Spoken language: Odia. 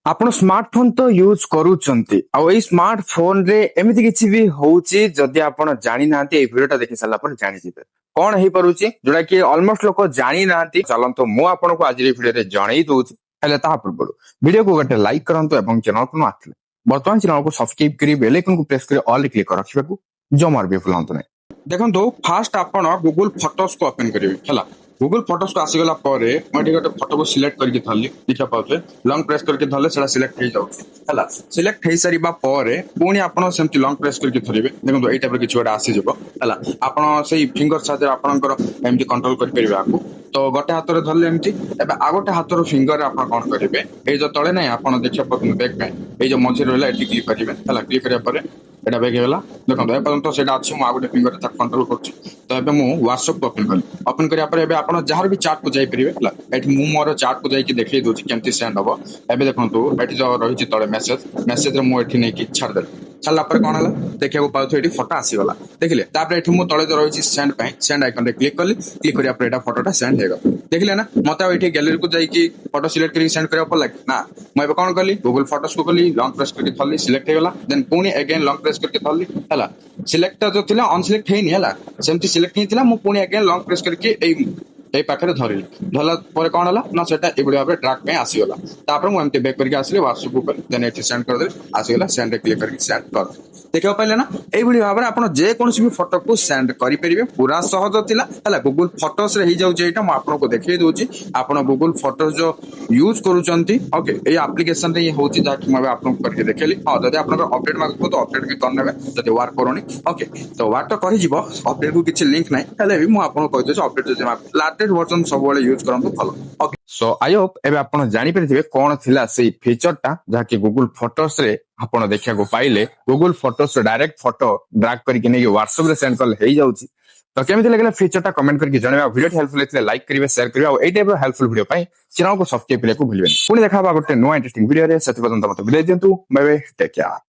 ଆପଣ ସ୍ମାର୍ଟଫୋନ ତ ୟୁଜ କରୁଛନ୍ତି ଆଉ ଏଇ ସ୍ମାର୍ଟଫୋନ ରେ ଏମିତି କିଛି ବି ହଉଛି ଯଦି ଆପଣ ଜାଣିନାହାନ୍ତି ଏଇ ଭିଡିଓଟା ଦେଖି ସାରିଲା ପରେ ଜାଣିଯିବେ କଣ ହେଇପାରୁଛି ଯୋଉଟା କି ଅଲମୋଷ୍ଟ ଲୋକ ଜାଣିନାହାନ୍ତି। ଚାଲନ୍ତୁ ମୁଁ ଆପଣଙ୍କୁ ଆଜି ଏଇ ଭିଡିଓରେ ଜଣେଇ ଦଉଛି। ହେଲେ ତାହା ପୂର୍ବରୁ ଭିଡିଓକୁ ଗୋଟେ ଲାଇକ୍ କରନ୍ତୁ ଏବଂ ଚ୍ୟାନେଲକୁ ନ ଆସିଲେ ବର୍ତ୍ତମାନ ଚ୍ୟାନେଲକୁ ସବସ୍କ୍ରାଇବ କରି ବେଲ ଆଇକନକୁ ପ୍ରେସ କରି ଅଲ୍ କ୍ଲିକ୍ ରଖିବାକୁ ଜମାରୁ ବି ଭୁଲନ୍ତୁ ନାହିଁ। ଦେଖନ୍ତୁ ଫାଷ୍ଟ ଆପଣ ଗୁଗଲ ଫଟୋସ୍କୁ ଓପନ କରିବେ ହେଲା। ଗୁଗଲ ଫଟୋସ୍କୁ ଆସିଗଲା ପରେ ମୁଁ ଏଠି ଗୋଟେ ଫଟୋକୁ ସିଲେକ୍ଟ କରିକି ଧରିଲି ଦେଖିବା ପାଉଥିବେ ଲଙ୍ଗ ପ୍ରେସ୍ କରିକି ଧରିଲେ ସେଟା ସିଲେକ୍ଟ ହେଇଯାଉଛି ହେଲା। ସିଲେକ୍ଟ ହେଇସାରିବା ପରେ ପୁଣି ଆପଣ ସେମିତି ଲଙ୍ଗ ପ୍ରେସ୍ କରିକି ଧରିବେ। ଦେଖନ୍ତୁ ଏଇ ଟାଇପର କିଛି ଗୋଟେ ଆସିଯିବ ହେଲା। ଆପଣ ସେଇ ଫିଙ୍ଗର ସାହାଯ୍ୟରେ ଆପଣଙ୍କର ଏମିତି କଣ୍ଟ୍ରୋଲ କରିପାରିବେ ଆକୁ। ତ ଗୋଟେ ହାତରେ ଧରିଲେ ଏମିତି ଏବେ ଆଉ ଗୋଟେ ହାତର ଫିଙ୍ଗରରେ ଆପଣ କଣ କରିବେ ଏଇ ଯୋଉ ତଳେ ନାହିଁ ଆପଣ ଦେଖିବା ପାଉଛନ୍ତି ବ୍ୟାକ୍ ପାଇଁ ଏଇ ଯୋଉ ମଝିରେ ରହିଲା ଏଠି କ୍ଲିକ୍ କରିବେ ହେଲା। କ୍ଲିକ୍ କରିବା ପରେ এটা ব্যাক ହେଇଗଲା। ଦେଖନ୍ତୁ ଏପର୍ଯ୍ୟନ୍ତ ସେଇଟା ଅଛି ମୁଁ ଆଉ ଗୋଟେ ଫିଙ୍ଗରରେ ତାକୁ କଣ୍ଟ୍ରୋଲ କରୁଛି। ତ ଏବେ ମୁଁ ହ୍ୱାଟ୍ସଆପକୁ ଓପନ କଲି। ଓପନ କରିବା ପରେ ଏବେ ଆପଣ ଯାହାର ବି ଚାର୍ଟକୁ ଯାଇପାରିବେ ହେଲା। ଏଠି ମୁଁ ମୋର ଚାର୍ଟକୁ ଯାଇକି ଦେଖେଇ ଦଉଛି କେମିତି ସେଣ୍ଡ ହବ। ଏବେ ଦେଖନ୍ତୁ ଏଠି ଯୋଉ ରହିଛି ତଳେ ମେସେଜରେ ମୁଁ ଏଠି ନେଇକି ଛାଡ଼ିଦେଲି। ଛାଡ଼ିଲା ପରେ କଣ ହେଲା ଦେଖିବାକୁ ପାଉଥିବେ ଏଠି ଫଟୋ ଆସିଗଲା ଦେଖିଲେ। ତାପରେ ଏଠି ମୁଁ ତଳେ ଯୋଉ ରହିଛି ସେଣ୍ଡ ପାଇଁ ସେଣ୍ଡ ଆଇକନରେ କ୍ଲିକ୍ କଲି। କ୍ଲିକ୍ କରିବା ପରେ ଏଟା ଫଟୋଟା ସେଣ୍ଡ ହେଇଗଲା ଦେଖିଲେ ନା। ମତେ ଆଉ ଏଠି ଗ୍ୟାଲେରୀକୁ ଯାଇକି ଫଟୋ ସିଲେକ୍ଟ କରିକି ସେଣ୍ଡ କରିବାକୁ ପଡିଲା ନା। ମୁଁ ଏବେ କଣ କଲି ଗୁଗଲ ଫଟୋସ୍କୁ ଗଲି ଲଙ୍ଗ ପ୍ରେସ୍ କରିକି ଧରିଲି ସିଲେକ୍ଟ ହେଇଗଲା। ଦେନ୍ ପୁଣି ଏଗେନ୍ ଲଙ୍ଗ ପ୍ରେସ୍ କରିକି ଧରିଲି ହେଲା। ସିଲେକ୍ଟ ଯୋଉ ଥିଲା ଅନସିଲେକ୍ଟ ହେଇନି ହେଲା। ସେମିତି ସିଲେକ୍ଟ ହେଇଥିଲା ମୁଁ ପୁଣି ଏଗେନ୍ ଲଙ୍ଗ ପ୍ରେସ୍ କରିକି ଏଇ ପାଖରେ ଧରିଲି। ଧରିଲା ପରେ କଣ ହେଲା ନା ସେଟା ଏଇଭଳି ଭାବରେ ଟ୍ରାକ୍ ପାଇଁ ଆସିଗଲା। ତାପରେ ମୁଁ ଏମିତି ବ୍ୟାକ୍ କରିକି ଆସିଲି ହ୍ୱାଟ୍ସଆପକୁ ଗଲି ଦେନ୍ ଏଠି ସେଣ୍ଡ କରିଦେଲି ଆସିଗଲା। ସେଣ୍ଡରେ କ୍ଲିକ୍ କରିକି ସେଣ୍ଡ କରିଦେଲି। ଦେଖିବାକୁ ପାଇଲେ ନା ଏଇଭଳି ଭାବରେ ଆପଣ ଯେକୌଣସି ବି ଫଟୋକୁ ସେଣ୍ଡ କରିପାରିବେ। ପୁରା ସହଜ ଥିଲା ହେଲା। ଗୁଗଲ ଫଟୋସରେ ହେଇଯାଉଛି ଏଇଟା ମୁଁ ଆପଣଙ୍କୁ ଦେଖେଇ ଦଉଛି। ଆପଣ ଗୁଗଲ ଫଟୋସ୍ ଯୋଉ ୟୁଜ କରୁଛନ୍ତି ଓକେ ଏଇ ଆପ୍ଲିକେସନରେ ହିଁ ହଉଛି ଯାହାକି ମୁଁ ଏବେ ଆପଣଙ୍କୁ କରିକି ଦେଖେଇଲି। ହଁ ଯଦି ଆପଣଙ୍କର ଅପଡେଟ ମାଗୁଥିବ ତ ଅପଡେଟ ବି କରିନେବେ ଯଦି ୱାର୍କ କରୁନି ଓକେ। ତ ୱାର୍କ ତ କରିଯିବ ଅପଡେଟକୁ କିଛି ଲିଙ୍କ ନାହିଁ ହେଲେ ବି ମୁଁ ଆପଣଙ୍କୁ କହିଦେଉଛି ଅପଡେଟ ଯଦି ଲାଟେଷ୍ଟ ଭର୍ଜନ ସବୁବେଳେ ୟୁଜ କରନ୍ତୁ ଭଲ ଓକେ। ସୋ ଆଇ ହୋପ ଏବେ ଆପଣ ଜାଣିପାରିଥିବେ କଣ ଥିଲା ସେଇ ଫିଚରଟା ଯାହାକି ଗୁଗଲ ଫଟୋସରେ ଆପଣ ଦେଖିବାକୁ ପାଇଲେ। ଗୁଗଲ ଫଟୋସରେ ଡାଇରେକ୍ଟ ଫଟୋ ଡ୍ରାଗ କରିକି ନେଇକି ହ୍ୱାଟ୍ସଆପରେ ସେଣ୍ଡ କଲେ ହେଇଯାଉଛି। ତ କେମିତି ଲାଗିଲା ଫିଚରଟା କମେଣ୍ଟ କରିକି ଜଣେଇବା। ଭିଡିଓ ହେଲ୍ପଫୁଲ ହେଇଥିଲେ ଲାଇକ୍ କରିବେ ସେୟାର କରିବେ ଆଉ ଏଇ ଟାଇପର ହେଲ୍ପଫୁଲ ଭିଡିଓ ପାଇଁ ଚ୍ୟାନେଲକୁ ସବସ୍କ୍ରାଇବ କରିବାକୁ ଭୁଲିବେନି। ପୁଣି ଦେଖା ହବା ଗୋଟେ ନୂଆ ଇଣ୍ଟରେଷ୍ଟିଂ ଭିଡିଓରେ। ସେଥି ପର୍ଯ୍ୟନ୍ତ ମତେ ବିଦାୟ ଦିଅନ୍ତୁ। Bye bye take care.